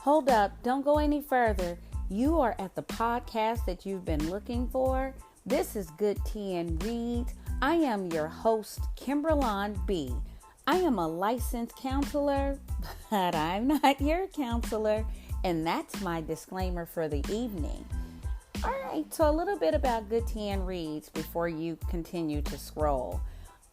Hold up, don't go any further. You are at the podcast that you've been looking for. This is Good Tea and Read. I am your host, Kimbralon B. I am a licensed counselor, but I'm not your counselor, and that's my disclaimer for the evening. All right, so a little bit about Good Tea and Reads before you continue to scroll.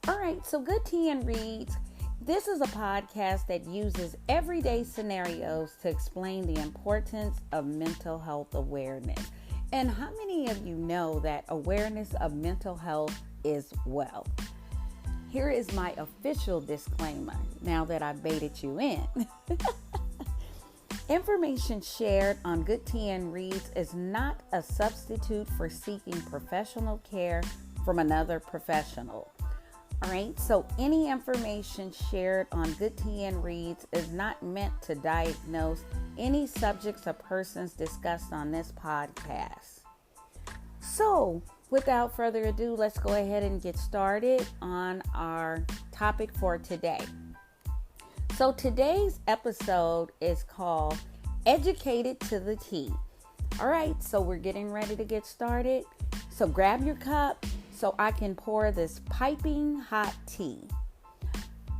All right, so Good Tea and Reads, this is a podcast that uses everyday scenarios to explain the importance of mental health awareness. And how many of you know that awareness of mental health is wealth? Here is my official disclaimer, now that I've baited you in. Information shared on Good Tea and Reads is not a substitute for seeking professional care from another professional. All right, so any information shared on Good Tea and Reads is not meant to diagnose any subjects or persons discussed on this podcast. So, without further ado, let's go ahead and get started on our topic for today. So, today's episode is called Educated to the Tea. All right, so we're getting ready to get started. So, grab your cup so I can pour this piping hot tea.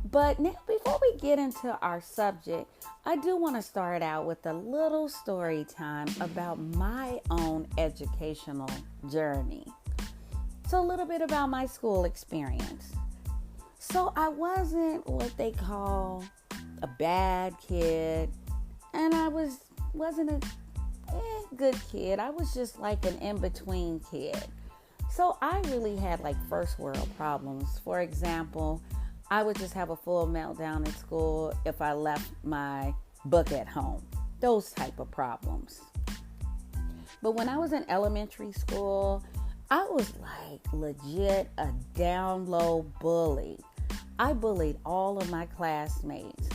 But now, before we get into our subject, I do want to start out with a little story time about my own educational journey. So a little bit about my school experience. So I wasn't what they call a bad kid, and I wasn't a good kid. I was just like an in-between kid. So I really had like first world problems. For example, I would just have a full meltdown at school if I left my book at home. Those type of problems. But when I was in elementary school, I was like legit a down low bully. I bullied all of my classmates.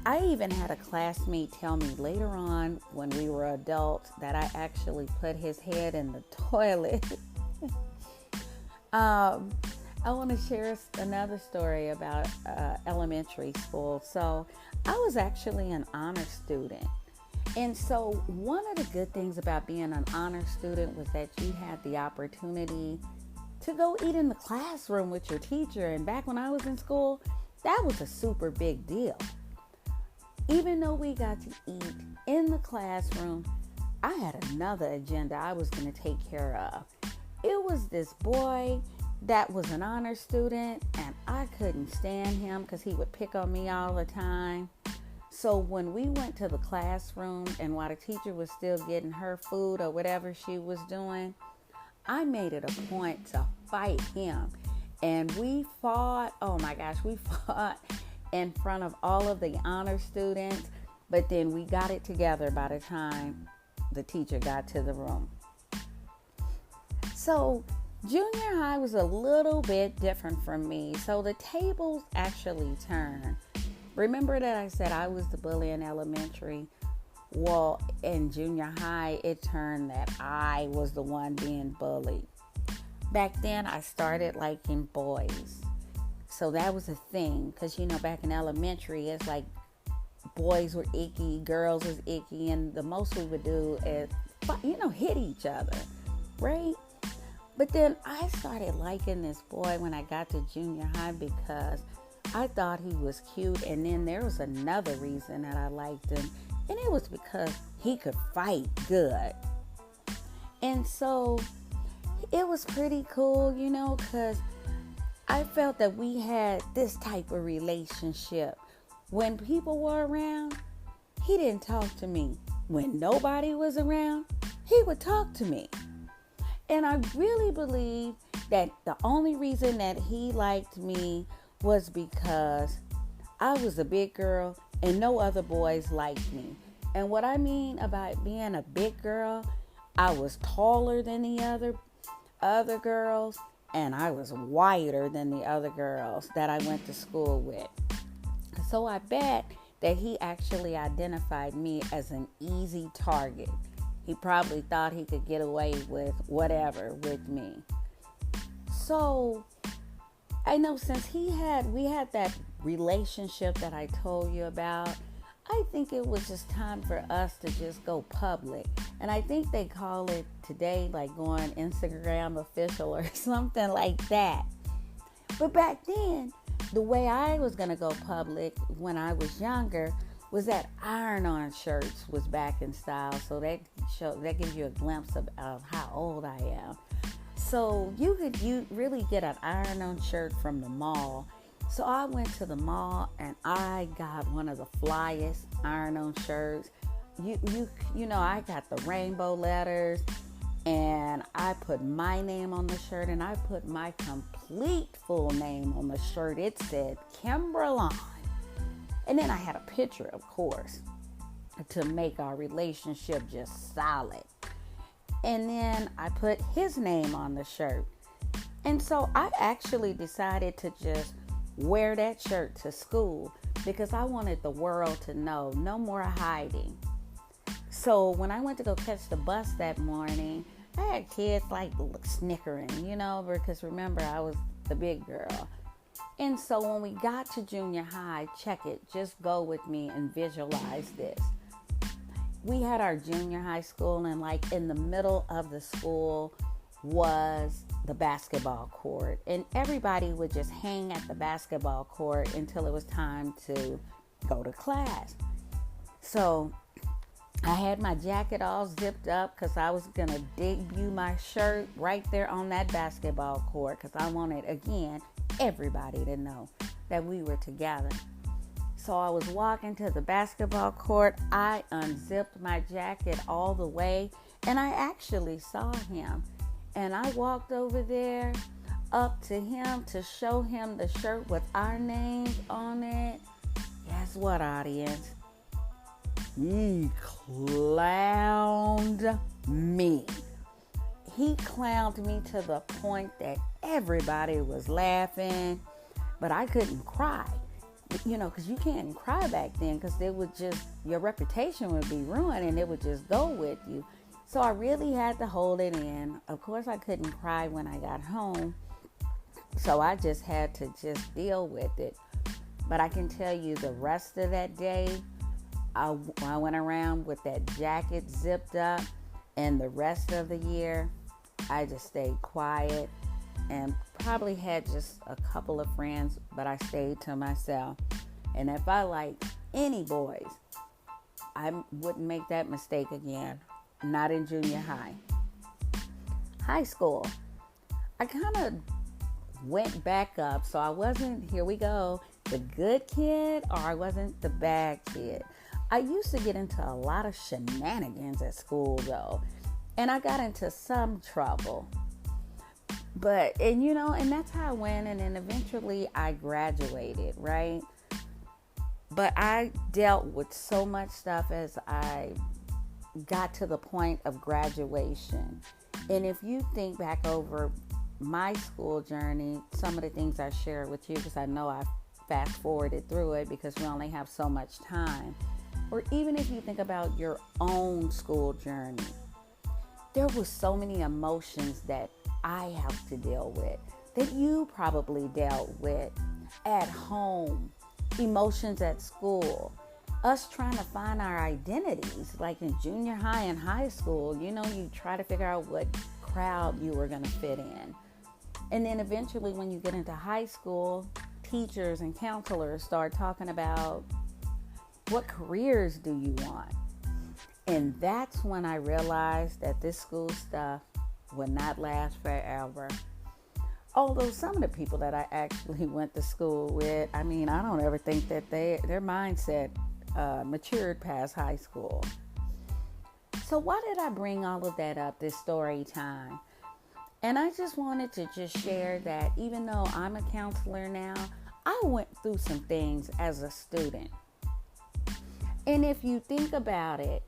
I even had a classmate tell me later on when we were adults that I actually put his head in the toilet. I want to share another story about elementary school. So I was actually an honor student. And so one of the good things about being an honor student was that you had the opportunity to go eat in the classroom with your teacher. And back when I was in school, that was a super big deal. Even though we got to eat in the classroom, I had another agenda I was going to take care of. It was this boy that was an honor student, and I couldn't stand him because he would pick on me all the time. So when we went to the classroom and while the teacher was still getting her food or whatever she was doing, I made it a point to fight him. And we fought, we fought in front of all of the honor students, but then we got it together by the time the teacher got to the room. So junior high was a little bit different from me. So the tables actually turned. Remember that I said I was the bully in elementary? Well, in junior high, it turned that I was the one being bullied. Back then, I started liking boys. So that was a thing. Because, back in elementary, it's like boys were icky, girls was icky. And the most we would do is, hit each other. Right? But then I started liking this boy when I got to junior high because I thought he was cute. And then there was another reason that I liked him. And it was because he could fight good. And so it was pretty cool, because I felt that we had this type of relationship. When people were around, he didn't talk to me. When nobody was around, he would talk to me. And I really believe that the only reason that he liked me was because I was a big girl and no other boys liked me. And what I mean about being a big girl, I was taller than the other girls, and I was whiter than the other girls that I went to school with. So I bet that he actually identified me as an easy target. He probably thought he could get away with whatever with me. So I know since we had that relationship that I told you about, I think it was just time for us to just go public. And I think they call it today like going Instagram official or something like that. But back then, the way I was going to go public when I was younger was that iron-on shirts was back in style. So that gives you a glimpse of how old I am. So you really get an iron-on shirt from the mall. So I went to the mall and I got one of the flyest iron-on shirts. I got the rainbow letters, and I put my name on the shirt, and I put my complete full name on the shirt. It said Kimbralon. And then I had a picture, of course, to make our relationship just solid. And then I put his name on the shirt. And so I actually decided to just wear that shirt to school because I wanted the world to know, no more hiding. So when I went to go catch the bus that morning, I had kids like snickering, because remember, I was the big girl. And so when we got to junior high, check it, just go with me and visualize this. We had our junior high school, and like in the middle of the school was the basketball court. And everybody would just hang at the basketball court until it was time to go to class. So I had my jacket all zipped up because I was going to debut my shirt right there on that basketball court because I wanted, again, everybody to know that we were together. So I was walking to the basketball court. I unzipped my jacket all the way, and I actually saw him. And I walked over there up to him to show him the shirt with our names on it. Guess what, audience? He clowned me. He clowned me to the point that everybody was laughing, but I couldn't cry. Because you can't cry back then because your reputation would be ruined and it would just go with you. So I really had to hold it in. Of course, I couldn't cry when I got home. So I just had to just deal with it. But I can tell you the rest of that day, I went around with that jacket zipped up. And the rest of the year, I just stayed quiet and probably had just a couple of friends, but I stayed to myself. And if I liked any boys, I wouldn't make that mistake again. Not in junior high. High school, I kind of went back up. So I wasn't, here we go, the good kid, or I wasn't the bad kid. I used to get into a lot of shenanigans at school though. And I got into some trouble. And that's how I went. And then eventually I graduated, right? But I dealt with so much stuff as I got to the point of graduation. And if you think back over my school journey, some of the things I share with you, because I know I fast forwarded through it because we only have so much time. Or even if you think about your own school journey, there was so many emotions that I have to deal with that you probably dealt with at home, emotions at school, us trying to find our identities, like in junior high and high school, you try to figure out what crowd you were going to fit in. And then eventually when you get into high school, teachers and counselors start talking about what careers do you want? And that's when I realized that this school stuff would not last forever. Although some of the people that I actually went to school with, I don't ever think that their mindset matured past high school. So why did I bring all of that up, this story time? And I just wanted to just share that even though I'm a counselor now, I went through some things as a student. And if you think about it,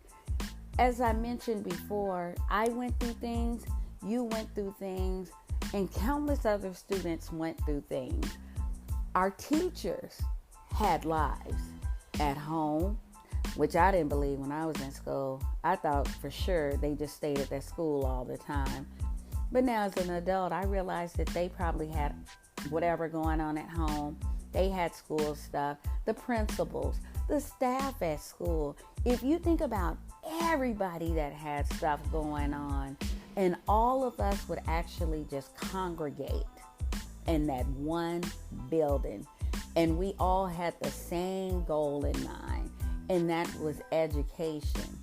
as I mentioned before, I went through things, you went through things, and countless other students went through things. Our teachers had lives at home, which I didn't believe when I was in school. I thought for sure they just stayed at their school all the time. But now as an adult, I realized that they probably had whatever going on at home. They had school stuff. The principals, the staff at school. If you think about everybody that had stuff going on, and all of us would actually just congregate in that one building, and we all had the same goal in mind, and that was education.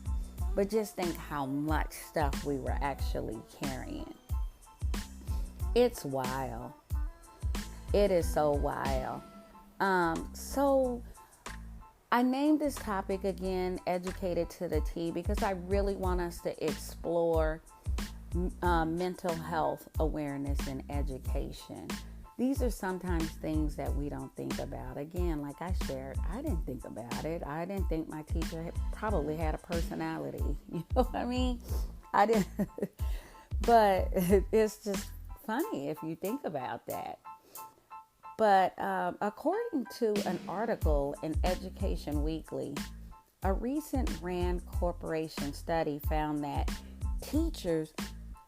But just think how much stuff we were actually carrying. It's wild. It is so wild. So I named this topic again, Educated to the T, because I really want us to explore mental health awareness and education. These are sometimes things that we don't think about. Again, like I shared, I didn't think about it. I didn't think my teacher probably had a personality. You know what I mean? I didn't. But it's just funny if you think about that. But according to an article in Education Weekly, a recent Rand Corporation study found that teachers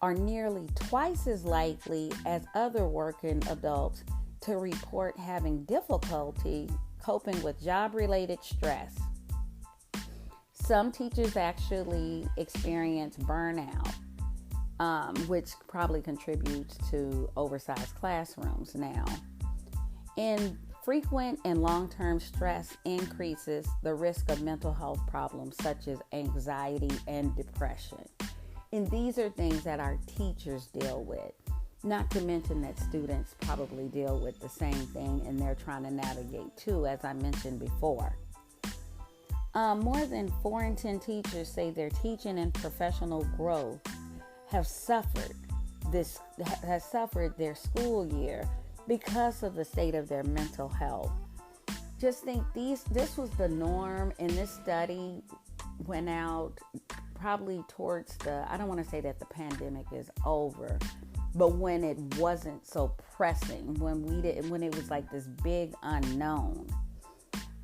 are nearly twice as likely as other working adults to report having difficulty coping with job-related stress. Some teachers actually experience burnout, which probably contributes to oversized classrooms now. And frequent and long-term stress increases the risk of mental health problems such as anxiety and depression. And these are things that our teachers deal with. Not to mention that students probably deal with the same thing and they're trying to navigate too, as I mentioned before. More than 4 in 10 teachers say their teaching and professional growth have suffered their school year because of the state of their mental health. Just think this was the norm, and this study went out probably towards I don't want to say that the pandemic is over, but when it wasn't so pressing, when it was like this big unknown.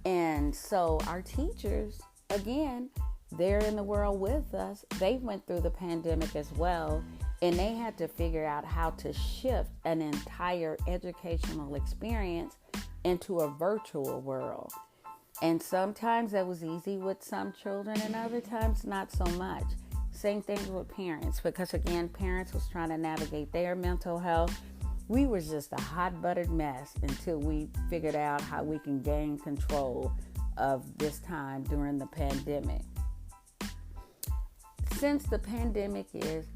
And so our teachers, again, they're in the world with us. They went through the pandemic as well, and they had to figure out how to shift an entire educational experience into a virtual world. And sometimes that was easy with some children, and other times not so much. Same thing with parents, because again, parents was trying to navigate their mental health. We was just a hot-buttered mess until we figured out how we can gain control of this time during the pandemic. Since the pandemic is,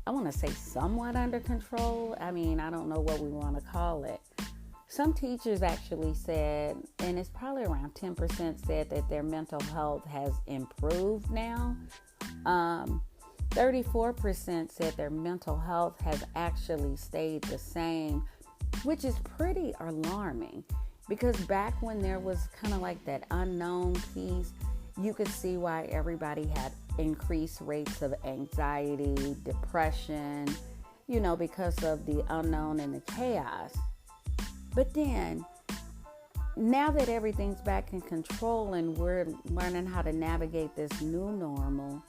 I want to say, somewhat under control, I don't know what we want to call it. Some teachers actually said, and it's probably around 10% said that their mental health has improved now. 34% said their mental health has actually stayed the same, which is pretty alarming, because back when there was kind of like that unknown piece, you could see why everybody had increased rates of anxiety, depression, because of the unknown and the chaos. But then, now that everything's back in control and we're learning how to navigate this new normal,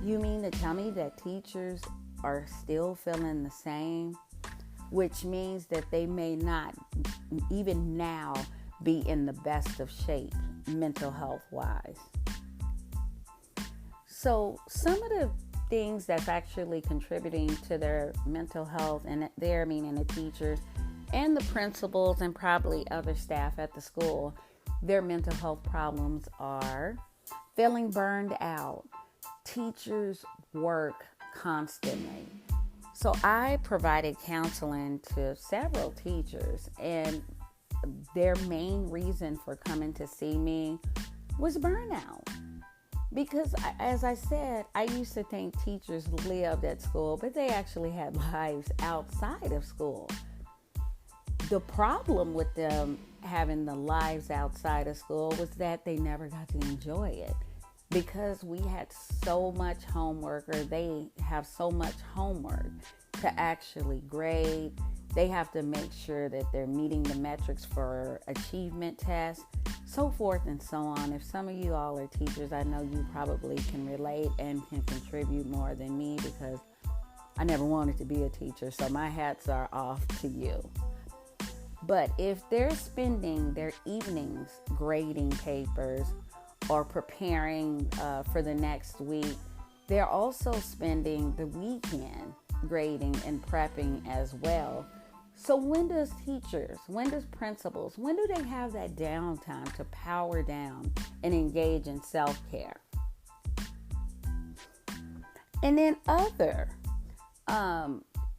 you mean to tell me that teachers are still feeling the same? Which means that they may not, even now, be in the best of shape, mental health wise. So some of the things that's actually contributing to their mental health, and there, meaning the teachers and the principals and probably other staff at the school, their mental health problems are feeling burned out. Teachers work constantly. So I provided counseling to several teachers, and their main reason for coming to see me was burnout. Because as I said, I used to think teachers lived at school, but they actually had lives outside of school. The problem with them having the lives outside of school was that they never got to enjoy it, because we had so much homework, or they have so much homework to actually grade. They have to make sure that they're meeting the metrics for achievement tests, so forth and so on. If some of you all are teachers, I know you probably can relate and can contribute more than me, because I never wanted to be a teacher, so my hats are off to you. But if they're spending their evenings grading papers or preparing for the next week, they're also spending the weekend grading and prepping as well. So when does teachers, when does principals, when do they have that downtime to power down and engage in self-care? And then other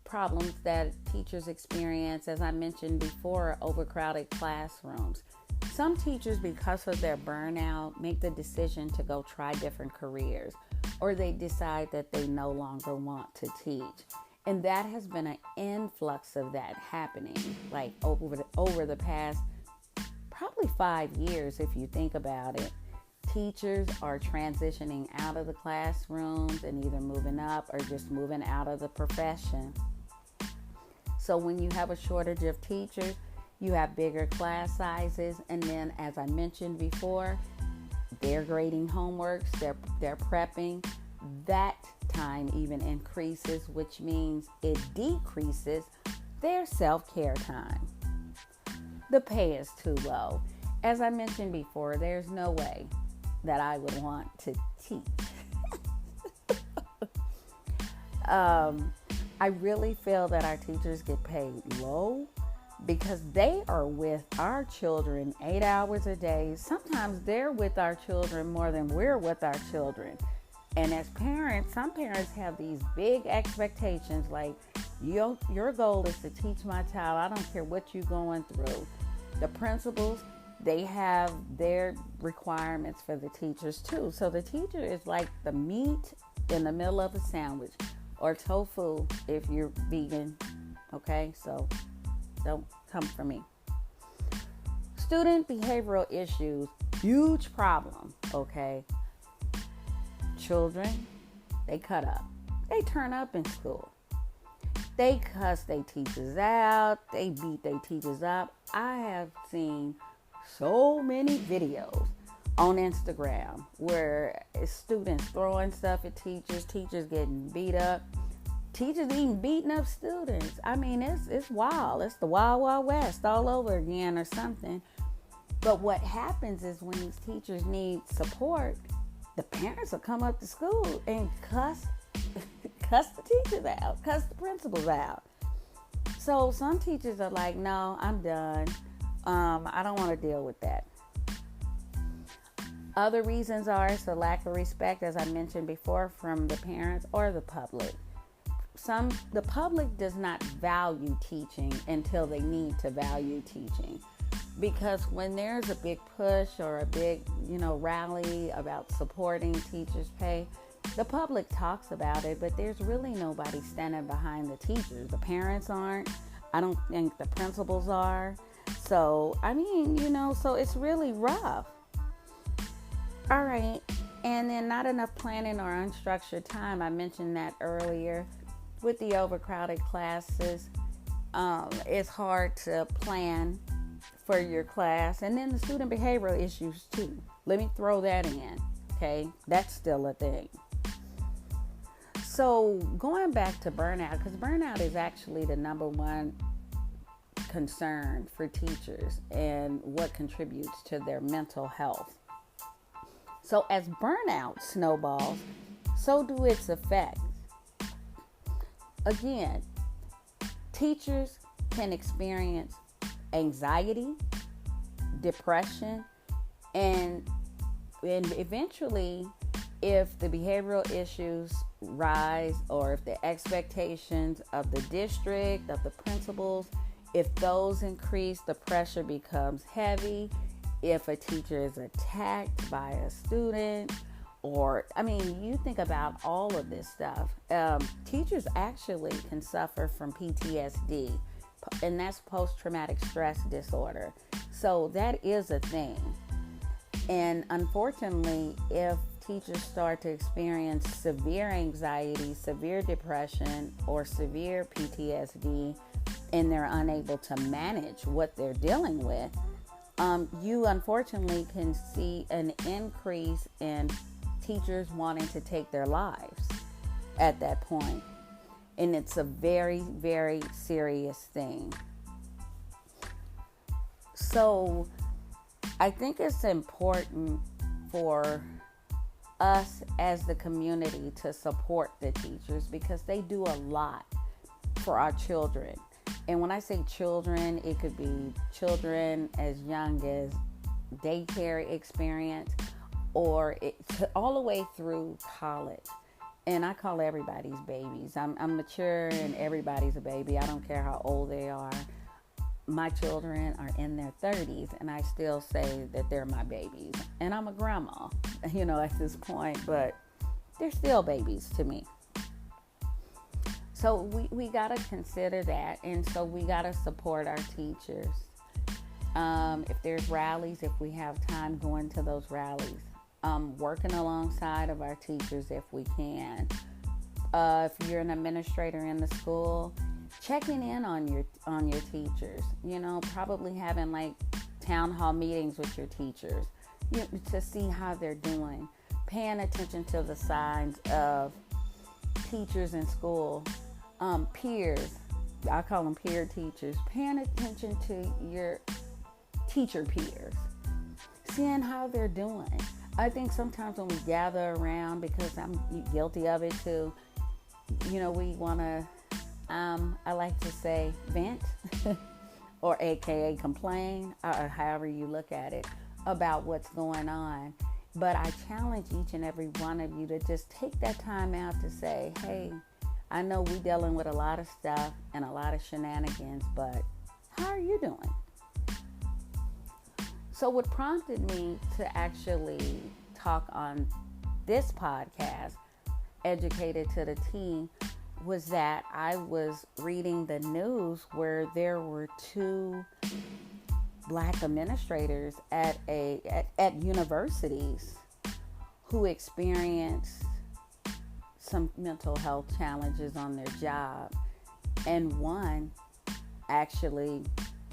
problems that teachers experience, as I mentioned before, overcrowded classrooms. Some teachers, because of their burnout, make the decision to go try different careers, or they decide that they no longer want to teach. And that has been an influx of that happening, like over the past probably 5 years, if you think about it. Teachers are transitioning out of the classrooms and either moving up or just moving out of the profession. So when you have a shortage of teachers, you have bigger class sizes, and then, as I mentioned before, they're grading homeworks, they're prepping. That time even increases, which means it decreases their self-care time. The pay is too low. As I mentioned before, there's no way that I would want to teach. I really feel that our teachers get paid low because they are with our children 8 hours a day. Sometimes they're with our children more than we're with our children. And as parents, some parents have these big expectations like, your goal is to teach my child. I don't care what you're going through. The principals, they have their requirements for the teachers too. So the teacher is like the meat in the middle of a sandwich, or tofu if you're vegan. Okay, so don't come for me. Student behavioral issues, huge problem, okay? Children, they cut up. They turn up in school. They cuss their teachers out. They beat their teachers up. I have seen so many videos on Instagram where students throwing stuff at teachers, teachers getting beat up, teachers even beating up students. I mean, it's wild. It's the Wild Wild West all over again or something. But what happens is when these teachers need support, the parents will come up to school and cuss the teachers out, cuss the principals out. So some teachers are like, no, I'm done. I don't want to deal with that. Other reasons are the lack of respect, as I mentioned before, from the parents or the public. The public does not value teaching until they need to value teaching. Because when there's a big push or a big, rally about supporting teachers' pay, the public talks about it, but there's really nobody standing behind the teachers. The parents aren't. I don't think the principals are. So, so it's really rough. All right. And then not enough planning or unstructured time. I mentioned that earlier. With the overcrowded classes, it's hard to plan for your class. And then the student behavioral issues too. Let me throw that in. Okay. That's still a thing. So going back to burnout, because burnout is actually the number one concern for teachers and what contributes to their mental health. So as burnout snowballs, so do its effects. Again, teachers can experience anxiety, depression, and eventually, if the behavioral issues rise, or if the expectations of the district, of the principals, if those increase, the pressure becomes heavy. If a teacher is attacked by a student, you think about all of this stuff. Teachers actually can suffer from PTSD, and that's post-traumatic stress disorder. So that is a thing. And unfortunately, if teachers start to experience severe anxiety, severe depression, or severe PTSD, and they're unable to manage what they're dealing with, you unfortunately can see an increase in teachers wanting to take their lives at that point. And it's a very, very serious thing. So I think it's important for us as the community to support the teachers because they do a lot for our children. And when I say children, it could be children as young as daycare experience or all the way through college. And I call everybody's babies. I'm mature and everybody's a baby. I don't care how old they are. My children are in their 30s and I still say that they're my babies. And I'm a grandma, at this point, but they're still babies to me. So we got to consider that. And so we got to support our teachers. If there's rallies, if we have time going to those rallies, working alongside of our teachers if we can. If you're an administrator in the school, checking in on your teachers, probably having like town hall meetings with your teachers to see how they're doing, paying attention to the signs of teachers in school, peers, I call them peer teachers, paying attention to your teacher peers, seeing how they're doing. I think sometimes when we gather around, because I'm guilty of it too, we want to, I like to say vent or AKA complain, or however you look at it, about what's going on. But I challenge each and every one of you to just take that time out to say, hey, I know we're dealing with a lot of stuff and a lot of shenanigans, but how are you doing? So what prompted me to actually talk on this podcast, Educated to the T, was that I was reading the news where there were 2 Black administrators at universities who experienced some mental health challenges on their job, and one actually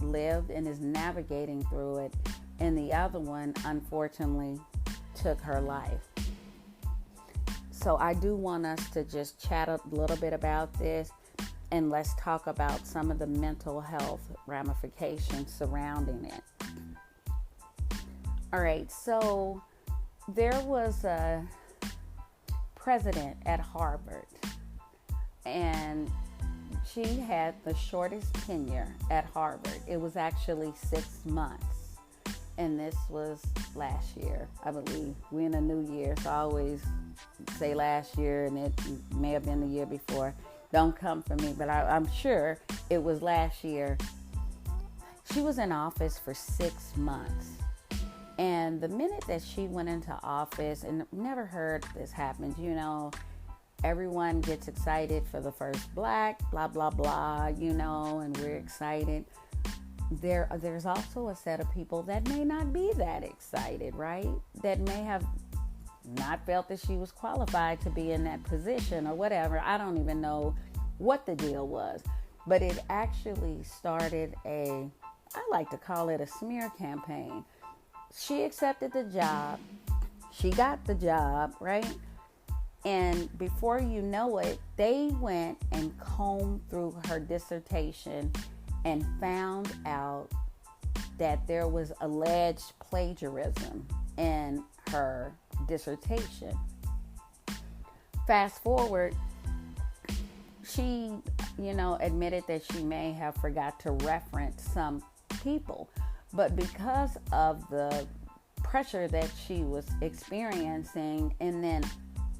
lived and is navigating through it, and the other one unfortunately took her life. So I do want us to just chat a little bit about this, and let's talk about some of the mental health ramifications surrounding it. All right, so there was a president at Harvard, and she had the shortest tenure at Harvard. It was actually 6 months, and this was last year, I believe. We're in a new year, so I always say last year, and it may have been the year before. Don't come for me, but I'm sure it was last year. She was in office for 6 months. And the minute that she went into office, and never heard this happen, everyone gets excited for the first Black, blah, blah, blah, and we're excited. There's also a set of people that may not be that excited, right? That may have not felt that she was qualified to be in that position or whatever. I don't even know what the deal was. But it actually started I like to call it a smear campaign. She accepted the job. She got the job, right? And before you know it, they went and combed through her dissertation and found out that there was alleged plagiarism in her dissertation. Fast forward, she, admitted that she may have forgot to reference some people. But because of the pressure that she was experiencing, and then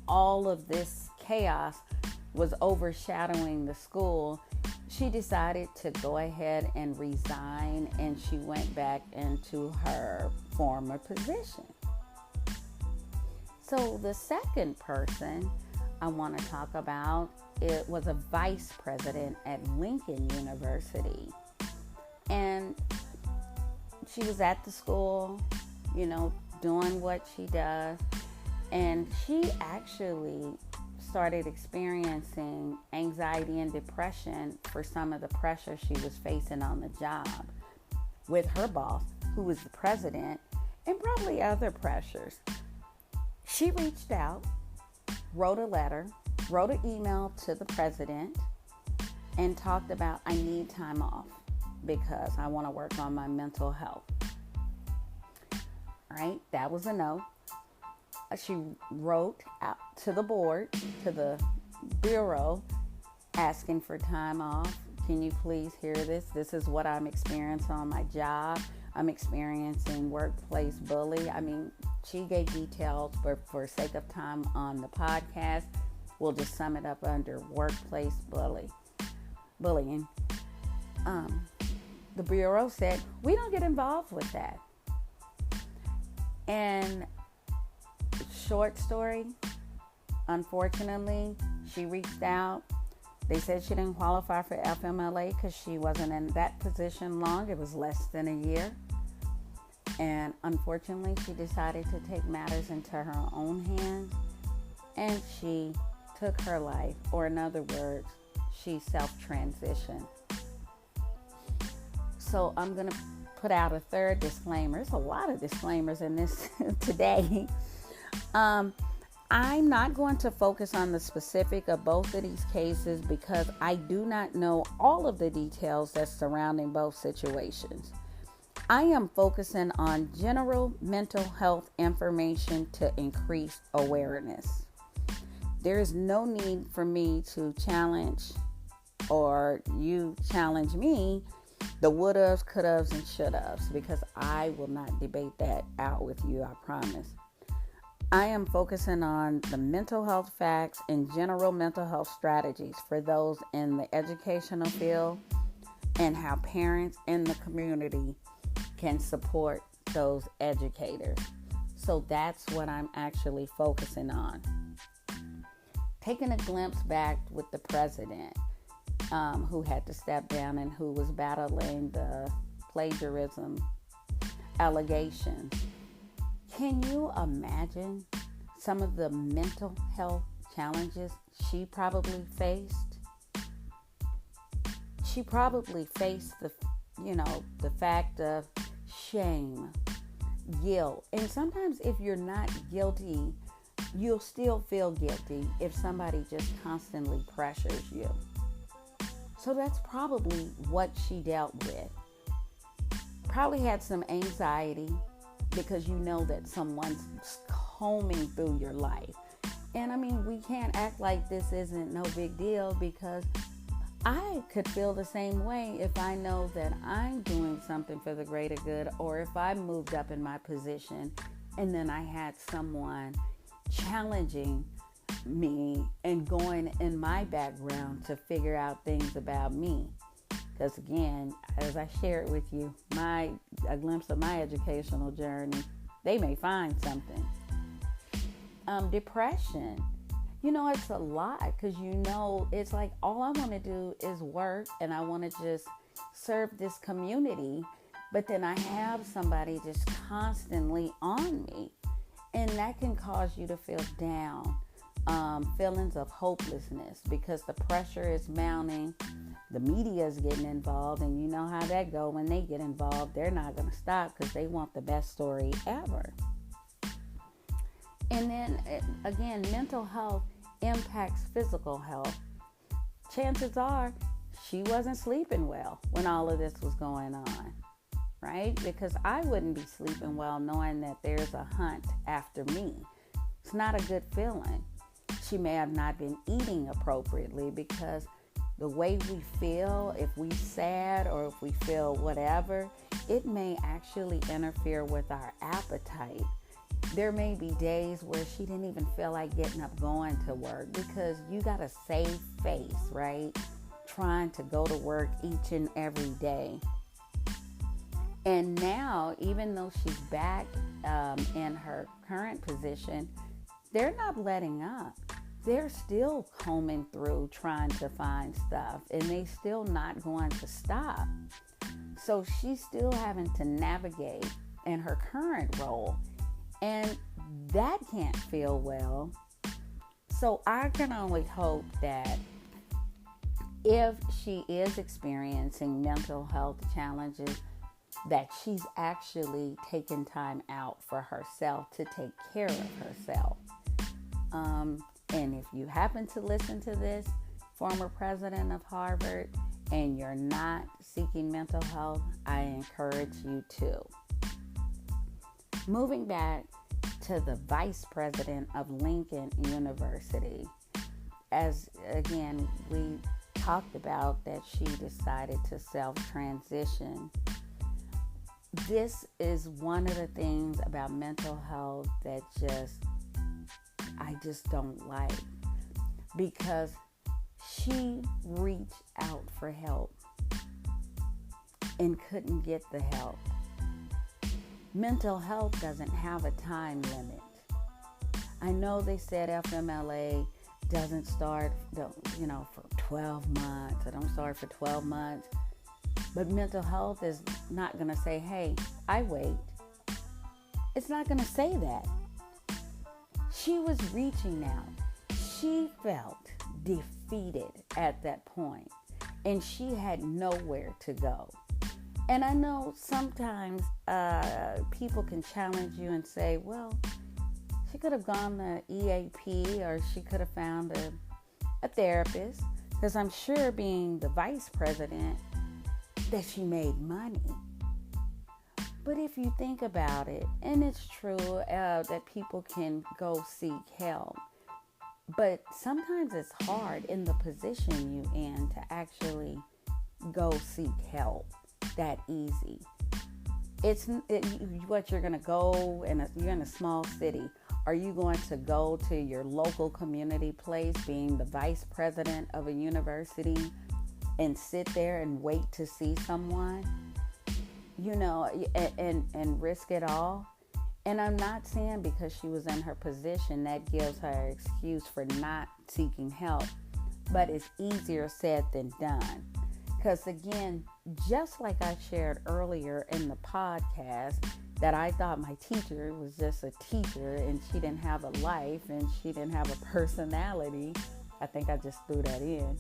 all of this chaos was overshadowing the school, she decided to go ahead and resign, and she went back into her former position. So the second person I want to talk about, it was a vice president at Lincoln University. And she was at the school, doing what she does. And she actually started experiencing anxiety and depression for some of the pressure she was facing on the job with her boss, who was the president, and probably other pressures. She reached out, wrote a letter, wrote an email to the president, and talked about, I need time off. because I want to work on my mental health. All right, that was a no. She wrote out to the board, to the bureau, asking for time off. Can you please hear this? This is what I'm experiencing on my job. I'm experiencing workplace bully. I mean, she gave details, but for sake of time on the podcast, we'll just sum it up under workplace bullying. The bureau said, we don't get involved with that. And short story, unfortunately, she reached out. They said she didn't qualify for FMLA because she wasn't in that position long. It was less than a year. And unfortunately, she decided to take matters into her own hands, and she took her life, or in other words, she self-transitioned. So I'm going to put out a third disclaimer. There's a lot of disclaimers in this today. I'm not going to focus on the specific of both of these cases because I do not know all of the details that's surrounding both situations. I am focusing on general mental health information to increase awareness. There is no need for me to challenge, or you challenge me, the would-haves, could-haves, and should-haves, because I will not debate that out with you, I promise. I am focusing on the mental health facts and general mental health strategies for those in the educational field, and how parents in the community can support those educators. So that's what I'm actually focusing on. Taking a glimpse back with the president, who had to step down and who was battling the plagiarism allegations. Can you imagine some of the mental health challenges she probably faced? She probably faced the fact of shame, guilt. And sometimes if you're not guilty, you'll still feel guilty if somebody just constantly pressures you. So that's probably what she dealt with. Probably had some anxiety because you know that someone's combing through your life. And I mean, we can't act like this isn't no big deal, because I could feel the same way if I know that I'm doing something for the greater good, or if I moved up in my position and then I had someone challenging me and going in my background to figure out things about me. Because again, as I shared with you, a glimpse of my educational journey, they may find something. Depression. It's a lot, because it's like all I want to do is work, and I want to just serve this community, but then I have somebody just constantly on me, and that can cause you to feel down, feelings of hopelessness, because the pressure is mounting, the media is getting involved, and you know how that go. When they get involved, they're not going to stop because they want the best story ever. And then, again, mental health impacts physical health. Chances are she wasn't sleeping well when all of this was going on, right? Because I wouldn't be sleeping well knowing that there's a hunt after me. It's not a good feeling. She may have not been eating appropriately, because the way we feel, if we're sad or if we feel whatever, it may actually interfere with our appetite. There may be days where she didn't even feel like getting up going to work, because you got to save face, right? Trying to go to work each and every day. And now, even though she's back in her current position, they're not letting up. They're still combing through trying to find stuff, and they still not going to stop. So she's still having to navigate in her current role, and that can't feel well. So I can only hope that if she is experiencing mental health challenges, that she's actually taken time out for herself to take care of herself. And if you happen to listen to this, former president of Harvard, and you're not seeking mental health, I encourage you to. Moving back to the vice president of Lincoln University, as again, we talked about that she decided to self-transition. This is one of the things about mental health that I just don't like, because she reached out for help and couldn't get the help. Mental health doesn't have a time limit. I know they said FMLA doesn't start, for 12 months. It don't start for 12 months. But mental health is not going to say, hey, I wait. It's not going to say that. She was reaching out. She felt defeated at that point, and she had nowhere to go. And I know sometimes people can challenge you and say, well, she could have gone to EAP, or she could have found a therapist, because I'm sure, being the vice president, that she made money. But if you think about it, and it's true that people can go seek help, but sometimes it's hard in the position you in to actually go seek help that easy. What you're going to go, you're in a small city. Are you going to go to your local community place, being the vice president of a university, and sit there and wait to see someone, and risk it all? And I'm not saying because she was in her position that gives her an excuse for not seeking help, but it's easier said than done. Because again, just like I shared earlier in the podcast, that I thought my teacher was just a teacher and she didn't have a life and she didn't have a personality. I think I just threw that in.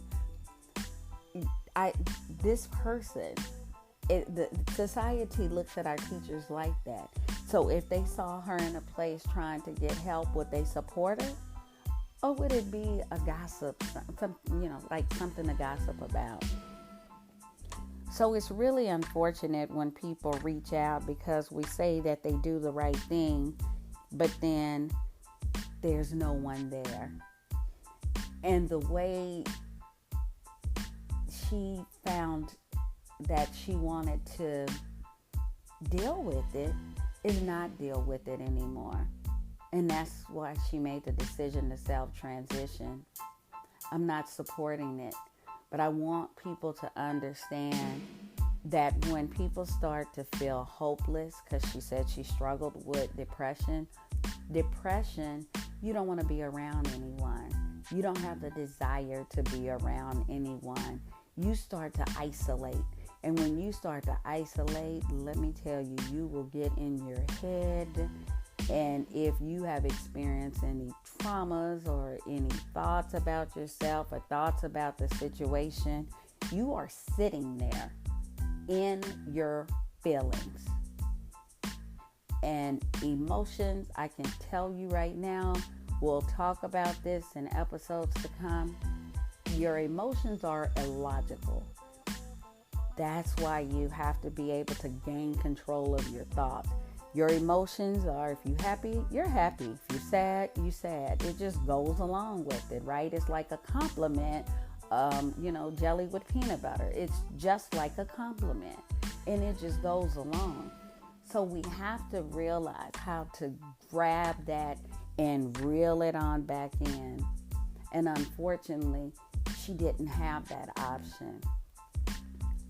The society looks at our teachers like that. So if they saw her in a place trying to get help, would they support her? Or would it be a gossip, something to gossip about? So it's really unfortunate when people reach out because we say that they do the right thing, but then there's no one there. And the way she found that she wanted to deal with it is not deal with it anymore. And that's why she made the decision to self-transition. I'm not supporting it, but I want people to understand that when people start to feel hopeless, because she said she struggled with depression, you don't want to be around anyone. You don't have the desire to be around anyone. You start to isolate. And when you start to isolate, let me tell you, you will get in your head. And if you have experienced any traumas or any thoughts about yourself or thoughts about the situation, you are sitting there in your feelings. And emotions, I can tell you right now, we'll talk about this in episodes to come. Your emotions are illogical. That's why you have to be able to gain control of your thoughts. Your emotions are, if you're happy, you're happy. If you're sad, you're sad. It just goes along with it, right? It's like a compliment, jelly with peanut butter. It's just like a compliment, and it just goes along. So we have to realize how to grab that and reel it on back in. And unfortunately, she didn't have that option.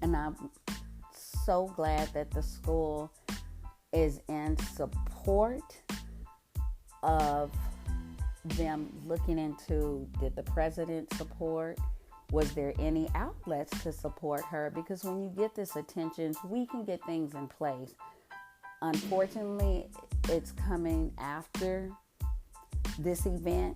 And I'm so glad that the school is in support of them looking into, did the president support? Was there any outlets to support her? Because when you get this attention, we can get things in place. Unfortunately, it's coming after this event,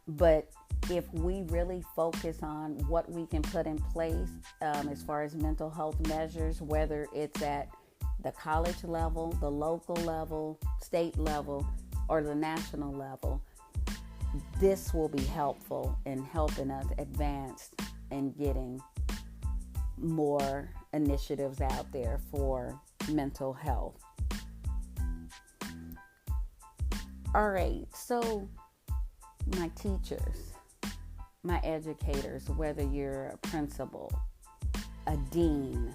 but if we really focus on what we can put in place as far as mental health measures, whether it's at the college level, the local level, state level, or the national level, this will be helpful in helping us advance in getting more initiatives out there for mental health. All right, so my teachers, my educators, whether you're a principal, a dean,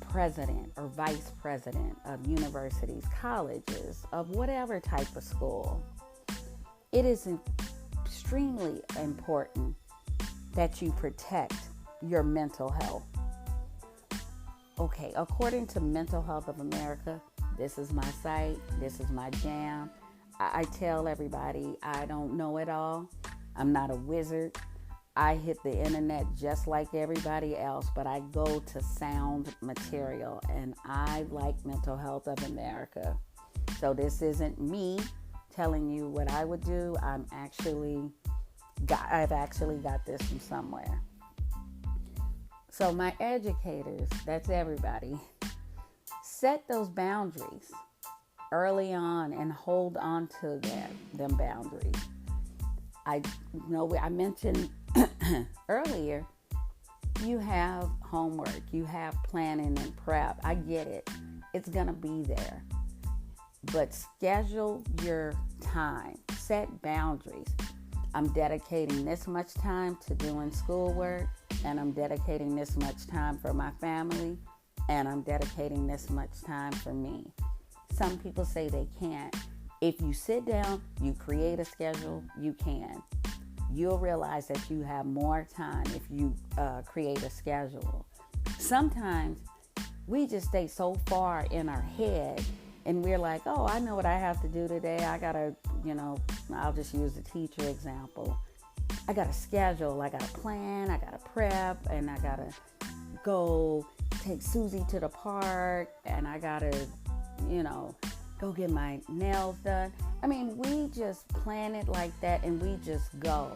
president or vice president of universities, colleges, of whatever type of school, it is extremely important that you protect your mental health. Okay, according to Mental Health of America, this is my site, this is my jam. I tell everybody I don't know it all. I'm not a wizard. I hit the internet just like everybody else, but I go to sound material, and I like Mental Health of America. So this isn't me telling you what I would do. I've actually got this from somewhere. So my educators, that's everybody, set those boundaries early on and hold on to them boundaries. I mentioned earlier, you have homework, you have planning and prep. I get it. It's going to be there. But schedule your time. Set boundaries. I'm dedicating this much time to doing schoolwork, and I'm dedicating this much time for my family, and I'm dedicating this much time for me. Some people say they can't. If you sit down, you create a schedule, you can. You'll realize that you have more time if you create a schedule. Sometimes we just stay so far in our head and we're like, oh, I know what I have to do today. I got to, I'll just use the teacher example. I got to schedule, I got to plan, I got to prep, and I got to go take Susie to the park, and I got to, go get my nails done. I mean, we just plan it like that and we just go.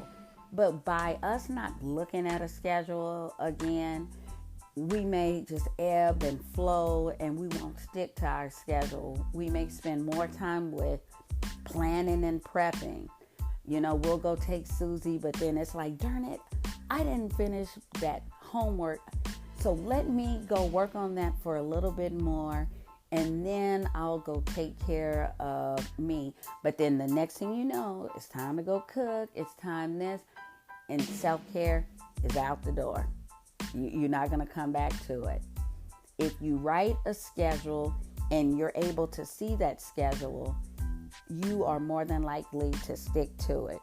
But by us not looking at a schedule again, we may just ebb and flow and we won't stick to our schedule. We may spend more time with planning and prepping. We'll go take Susie, but then it's like, darn it, I didn't finish that homework. So let me go work on that for a little bit more, and then I'll go take care of me. But then the next thing you know, it's time to go cook. It's time this. And self-care is out the door. You're not going to come back to it. If you write a schedule and you're able to see that schedule, you are more than likely to stick to it.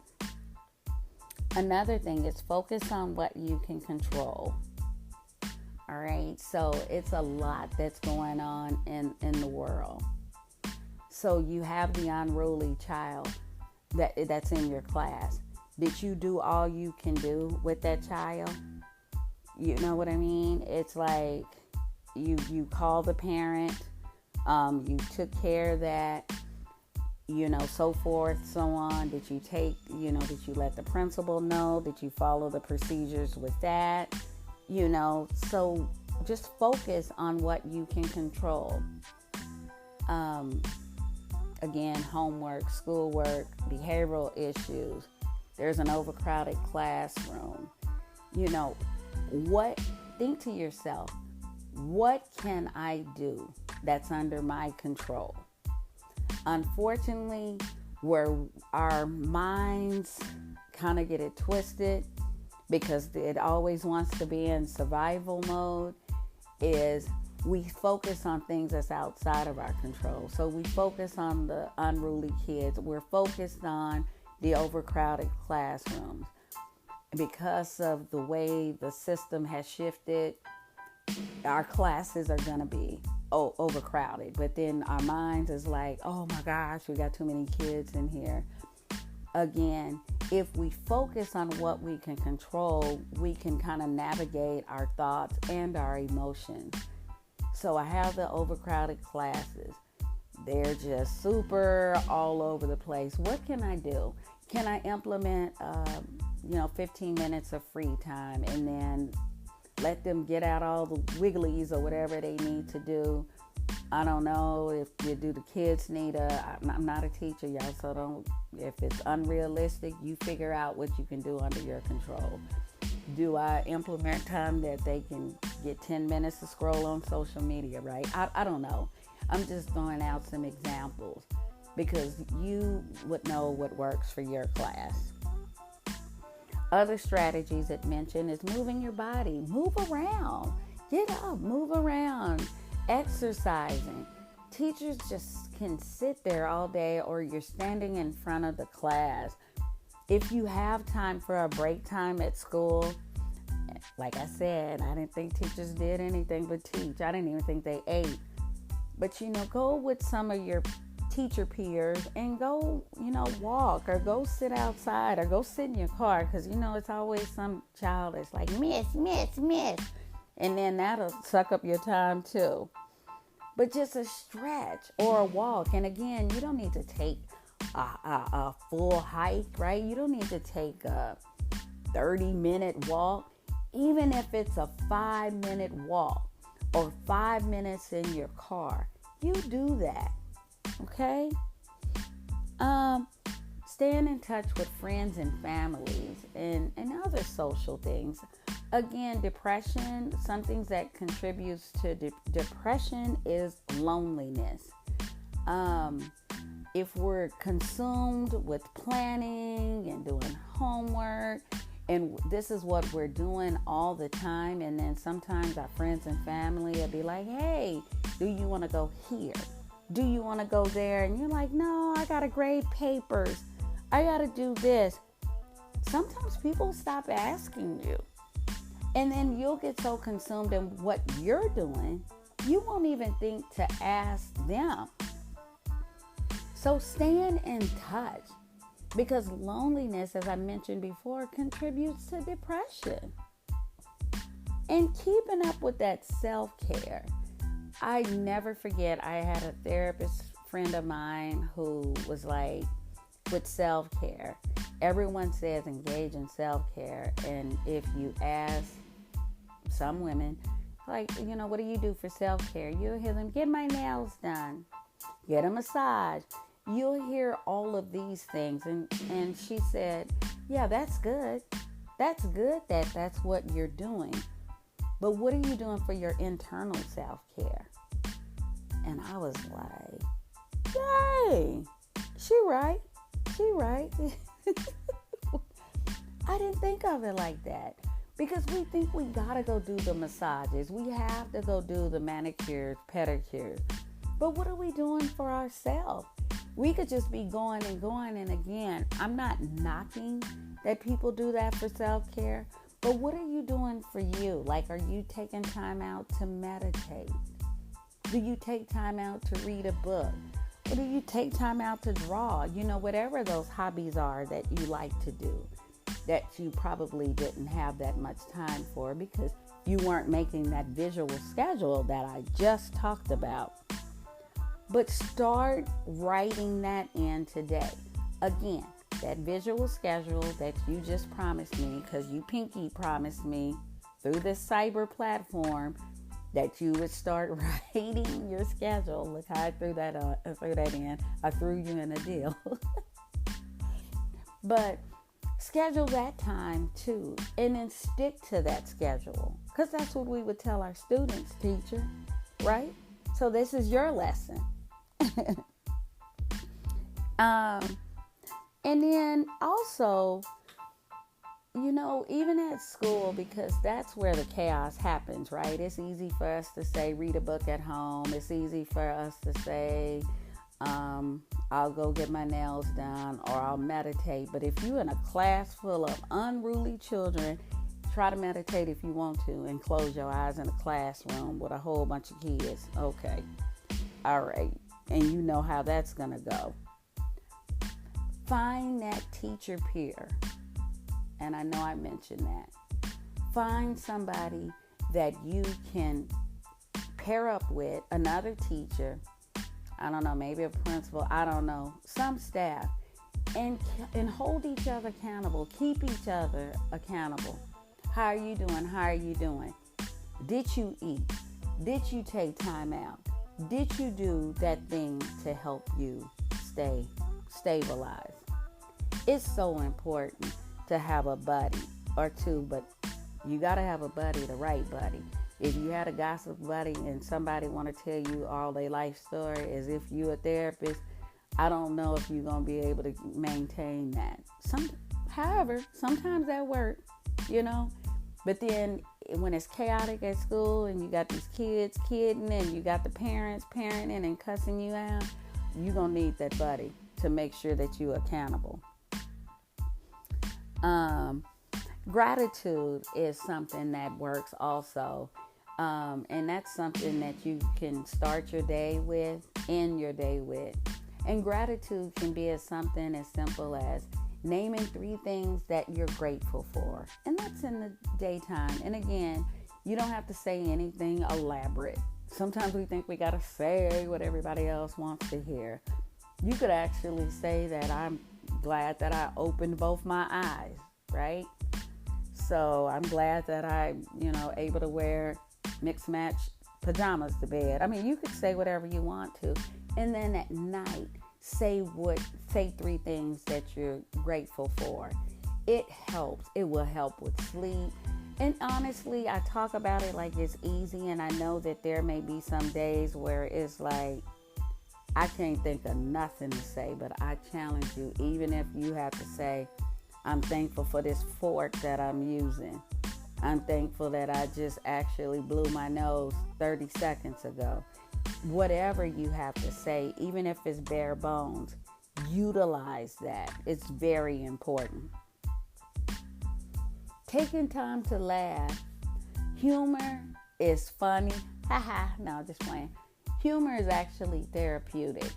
Another thing is focus on what you can control. All right, so it's a lot that's going on in the world. So you have the unruly child that's in your class. Did you do all you can do with that child? You know what I mean? It's like you call the parent, you took care of that, so forth, so on. Did you did you let the principal know? Did you follow the procedures with that? So just focus on what you can control. Again, homework, schoolwork, behavioral issues. There's an overcrowded classroom. Think to yourself, what can I do that's under my control? Unfortunately, where our minds kind of get it twisted, because it always wants to be in survival mode, is we focus on things that's outside of our control. So we focus on the unruly kids. We're focused on the overcrowded classrooms. Because of the way the system has shifted, our classes are going to be overcrowded. But then our minds is like, oh my gosh, we got too many kids in here. Again, if we focus on what we can control, we can kind of navigate our thoughts and our emotions. So I have the overcrowded classes. They're just super all over the place. What can I do? Can I implement, 15 minutes of free time and then let them get out all the wigglies or whatever they need to do? I don't know if the kids need I'm not a teacher, y'all, so if it's unrealistic, you figure out what you can do under your control. Do I implement time that they can get 10 minutes to scroll on social media, right? I don't know. I'm just throwing out some examples because you would know what works for your class. Other strategies it mentioned is moving your body. Move around. Get up, move around, exercising. Teachers just can sit there all day, or you're standing in front of the class. If you have time for a break time at school, like I said, I didn't think teachers did anything but teach. I didn't even think they ate. But, go with some of your teacher peers and go, walk or go sit outside or go sit in your car, because, it's always some child that's like, miss. And then that'll suck up your time too. But just a stretch or a walk. And again, you don't need to take a full hike, right? You don't need to take a 30-minute walk. Even if it's a 5-minute walk or 5 minutes in your car, you do that, okay? Staying in touch with friends and families and other social things. Again, depression, some things that contributes to depression is loneliness. If we're consumed with planning and doing homework, and this is what we're doing all the time, and then sometimes our friends and family will be like, hey, do you want to go here? Do you want to go there? And you're like, no, I got to grade papers. I got to do this. Sometimes people stop asking you. And then you'll get so consumed in what you're doing, you won't even think to ask them. So staying in touch, because loneliness, as I mentioned before, contributes to depression. And keeping up with that self-care. I never forget, I had a therapist friend of mine who was like, with self-care, everyone says engage in self-care. And if you ask some women, like, what do you do for self-care? You'll hear them, get my nails done, get a massage. You'll hear all of these things. And she said, yeah, that's good. That's good that that's what you're doing. But what are you doing for your internal self-care? And I was like, yay, she right. I didn't think of it like that. Because we think we gotta go do the massages. We have to go do the manicures, pedicures. But what are we doing for ourselves? We could just be going. And again, I'm not knocking that people do that for self-care. But what are you doing for you? Like, are you taking time out to meditate? Do you take time out to read a book? Or do you take time out to draw? Whatever those hobbies are that you like to do, that you probably didn't have that much time for because you weren't making that visual schedule that I just talked about. But start writing that in today. Again, that visual schedule that you just promised me, because you pinky promised me through this cyber platform that you would start writing your schedule. Look how I threw that in. I threw you in a deal. But schedule that time too, and then stick to that schedule, because that's what we would tell our students, teacher, right? So this is your lesson. And then also, even at school, because that's where the chaos happens, right? It's easy for us to say, read a book at home. It's easy for us to say, I'll go get my nails done, or I'll meditate. But if you're in a class full of unruly children, try to meditate if you want to, and close your eyes in a classroom with a whole bunch of kids. Okay. All right. And you know how that's going to go. Find that teacher peer. And I know I mentioned that. Find somebody that you can pair up with, another teacher. I don't know, maybe a principal. I don't know. Some staff. And hold each other accountable. Keep each other accountable. How are you doing? How are you doing? Did you eat? Did you take time out? Did you do that thing to help you stay stabilized? It's so important to have a buddy or two, but You got to have a buddy, the right buddy. If you had a gossip buddy and somebody want to tell you all their life story as if you a therapist, I don't know if you're going to be able to maintain that. However, sometimes that works, But then when it's chaotic at school and you got these kids kidding and you got the parents parenting and cussing you out, you're going to need that buddy to make sure that you're accountable. Gratitude is something that works also. And that's something that you can start your day with, end your day with. And gratitude can be something as simple as naming 3 things that you're grateful for. And that's in the daytime. And again, you don't have to say anything elaborate. Sometimes we think we got to say what everybody else wants to hear. You could actually say that I'm glad that I opened both my eyes, right? So I'm glad that I'm, able to wear mixed match pajamas to bed. I mean, you could say whatever you want to. And then at night, say 3 things that you're grateful for. It helps. It will help with sleep. And honestly, I talk about it like it's easy, and I know that there may be some days where it's like, I can't think of nothing to say, but I challenge you, even if you have to say, I'm thankful for this fork that I'm using. I'm thankful that I just actually blew my nose 30 seconds ago. Whatever you have to say, even if it's bare bones, utilize that. It's very important. Taking time to laugh. Humor is funny. No, just playing. Humor is actually therapeutic.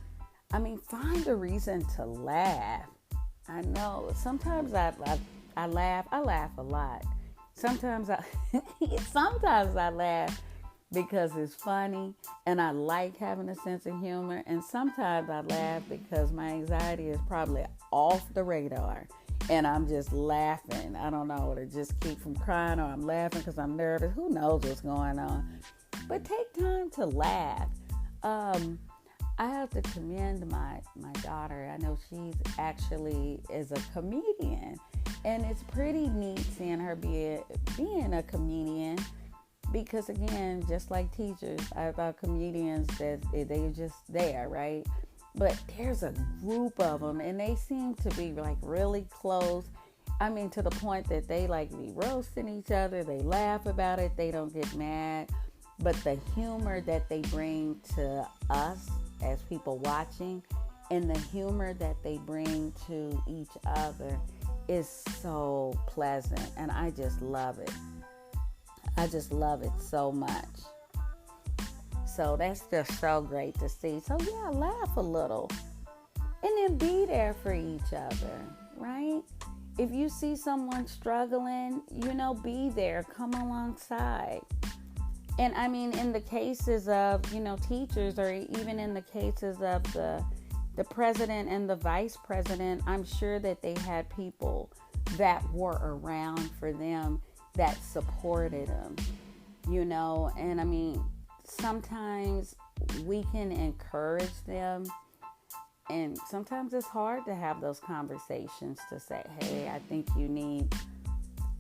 I mean, find a reason to laugh. I know. Sometimes I laugh. I laugh a lot. Sometimes I laugh because it's funny and I like having a sense of humor. And sometimes I laugh because my anxiety is probably off the radar and I'm just laughing. I don't know, to just keep from crying, or I'm laughing because I'm nervous. Who knows what's going on? But take time to laugh. I have to commend my daughter. I know she's actually is a comedian, and it's pretty neat seeing her being a comedian, because again, just like teachers, I thought comedians that they're just there, right? But there's a group of them, and they seem to be like really close. I mean, to the point that they like be roasting each other. They laugh about it. They don't get mad. But the humor that they bring to us as people watching, and the humor that they bring to each other is so pleasant. And I just love it. I just love it so much. So that's just so great to see. So yeah, laugh a little. And then be there for each other, right? If you see someone struggling, be there. Come alongside. And I mean, in the cases of, teachers, or even in the cases of the president and the vice president, I'm sure that they had people that were around for them that supported them, and I mean, sometimes we can encourage them, and sometimes it's hard to have those conversations to say, hey, I think you need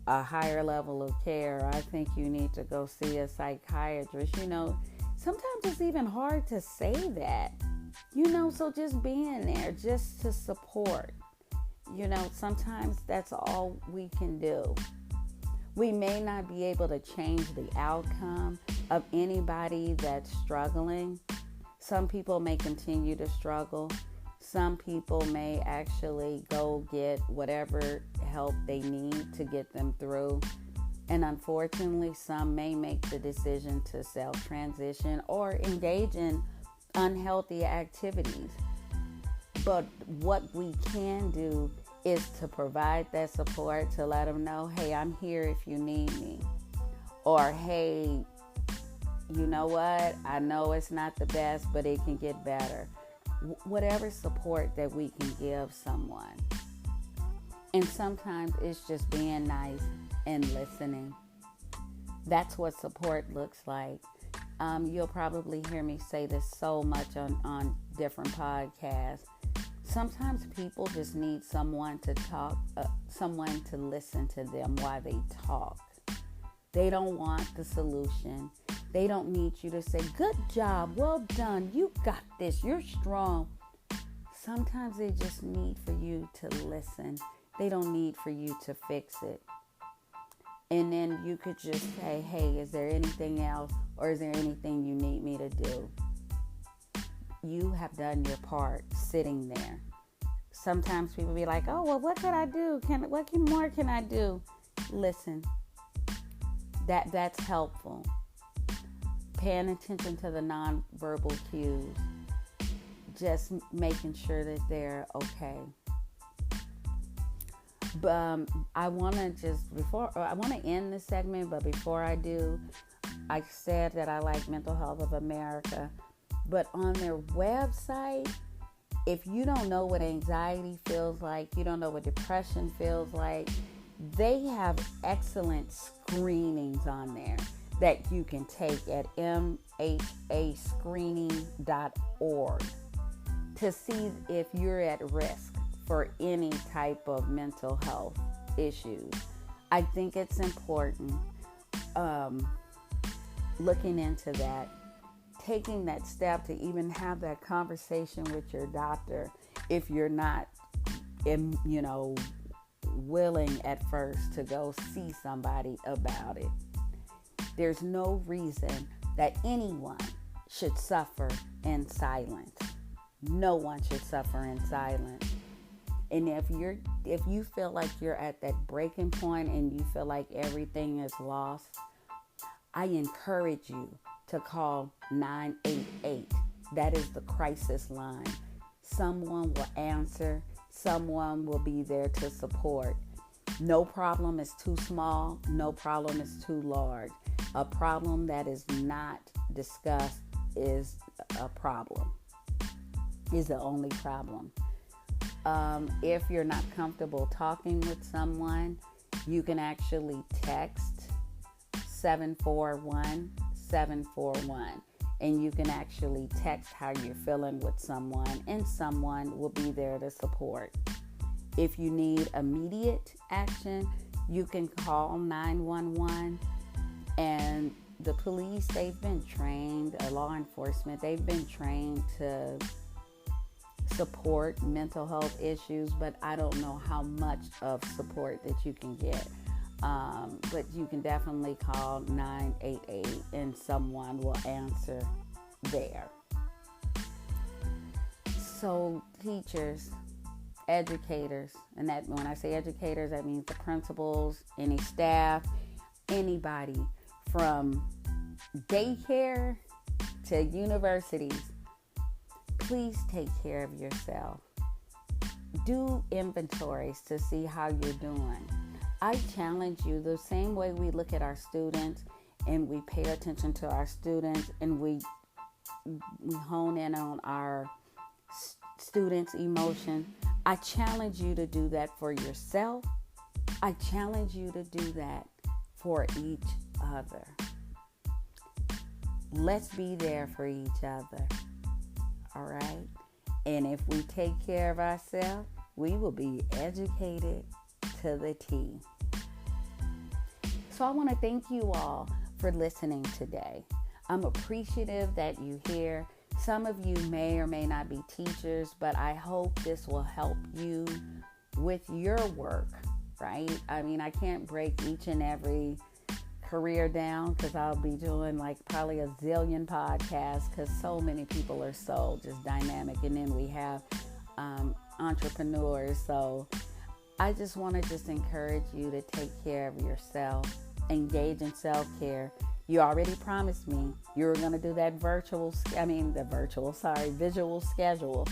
a higher level of care. I think you need to go see a psychiatrist. Sometimes it's even hard to say that, so just being there, just to support, sometimes that's all we can do. We may not be able to change the outcome of anybody that's struggling. Some people may continue to struggle. Some people may actually go get whatever help they need to get them through. And unfortunately, some may make the decision to self-transition or engage in unhealthy activities. But what we can do is to provide that support, to let them know, hey, I'm here if you need me. Or, hey, you know what? I know it's not the best, but it can get better. Whatever support that we can give someone. And sometimes it's just being nice and listening. That's what support looks like. You'll probably hear me say this so much on different podcasts. Sometimes people just need someone to talk, someone to listen to them while they talk. They don't want the solution. They don't need you to say, good job, well done, you got this, you're strong. Sometimes they just need for you to listen. They don't need for you to fix it. And then you could just say, hey, is there anything else, or is there anything you need me to do? You have done your part sitting there. Sometimes people be like, oh, well, what could I do? What more can I do? Listen, that's helpful. Paying attention to the nonverbal cues. Just making sure that they're okay. But I want to end this segment, but before I do, I said that I like Mental Health of America, but on their website, if you don't know what anxiety feels like, you don't know what depression feels like, they have excellent screenings on there that you can take at mhascreening.org to see if you're at risk for any type of mental health issues. I think it's important looking into that, taking that step to even have that conversation with your doctor if you're not, willing at first to go see somebody about it. There's no reason that anyone should suffer in silence. No one should suffer in silence. And if you feel like you're at that breaking point and you feel like everything is lost, I encourage you to call 988. That is the crisis line. Someone will answer. Someone will be there to support. No problem is too small. No problem is too large. A problem that is not discussed is a problem. Is the only problem. If you're not comfortable talking with someone, you can actually text 741-741. And you can actually text how you're feeling with someone, and someone will be there to support. If you need immediate action, you can call 911. And the police, they've been trained, law enforcement, they've been trained to support mental health issues, but I don't know how much of support that you can get. But you can definitely call 988 and someone will answer there. So teachers, educators, and that when I say educators, that means the principals, any staff, anybody from daycare to universities, please take care of yourself. Do inventories to see how you're doing. I challenge you, the same way we look at our students and we pay attention to our students and we hone in on our students' emotion, I challenge you to do that for yourself. I challenge you to do that for each other. Let's be there for each other. All right? And if we take care of ourselves, we will be educated to the T. So I want to thank you all for listening today. I'm appreciative that you're here. Some of you may or may not be teachers, but I hope this will help you with your work, right? I mean, I can't break each and every career down because I'll be doing like probably a zillion podcasts because so many people are so just dynamic. And then we have entrepreneurs. So I just want to just encourage you to take care of yourself, engage in self-care. You already promised me you were going to do that visual schedule.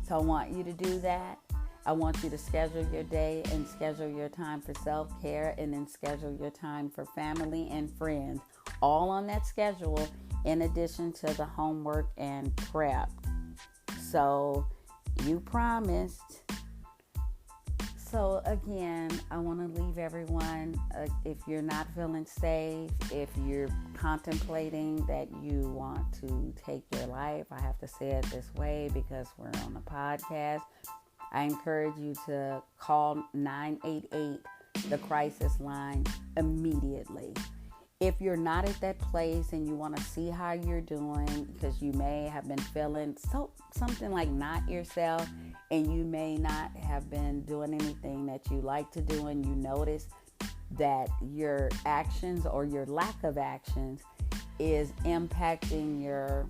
So I want you to do that. I want you to schedule your day and schedule your time for self-care and then schedule your time for family and friends, all on that schedule in addition to the homework and prep. So you promised. So again, I want to leave everyone, if you're not feeling safe, if you're contemplating that you want to take your life, I have to say it this way because we're on a podcast. I encourage you to call 988, the crisis line, immediately. If you're not at that place and you want to see how you're doing, because you may have been feeling something like not yourself, and you may not have been doing anything that you like to do, and you notice that your actions or your lack of actions is impacting your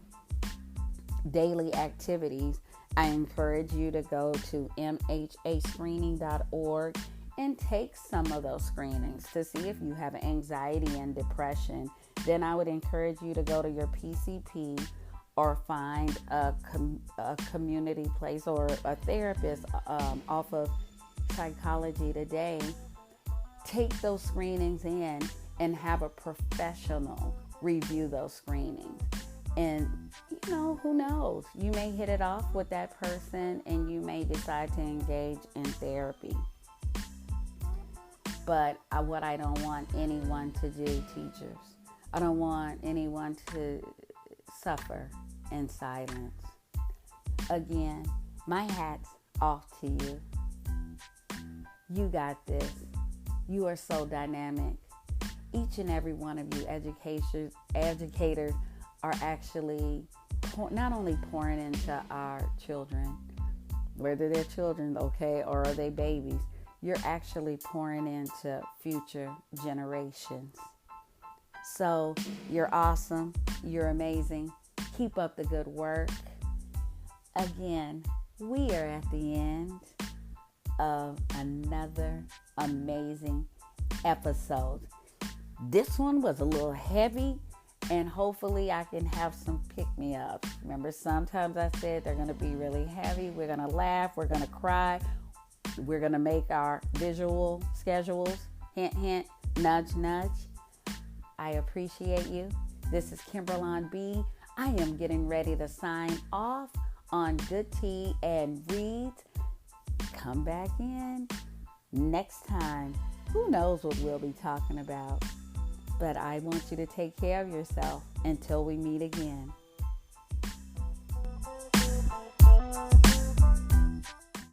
daily activities, I encourage you to go to mhascreening.org and take some of those screenings to see if you have anxiety and depression. Then I would encourage you to go to your PCP or find a community place or a therapist off of Psychology Today. Take those screenings in and have a professional review those screenings. And, who knows? You may hit it off with that person and you may decide to engage in therapy. But what I don't want anyone to do, teachers, I don't want anyone to suffer in silence. Again, my hat's off to you. You got this. You are so dynamic. Each and every one of you educators are actually not only pouring into our children, whether they're children, okay, or are they babies, you're actually pouring into future generations. So you're awesome. You're amazing. Keep up the good work. Again, we are at the end of another amazing episode. This one was a little heavy, and hopefully I can have some pick-me-ups. Remember, sometimes I said they're going to be really heavy. We're going to laugh. We're going to cry. We're going to make our visual schedules. Hint, hint, nudge, nudge. I appreciate you. This is Kimbralon B. I am getting ready to sign off on Good Tea and Reads. Come back in next time. Who knows what we'll be talking about? But I want you to take care of yourself until we meet again.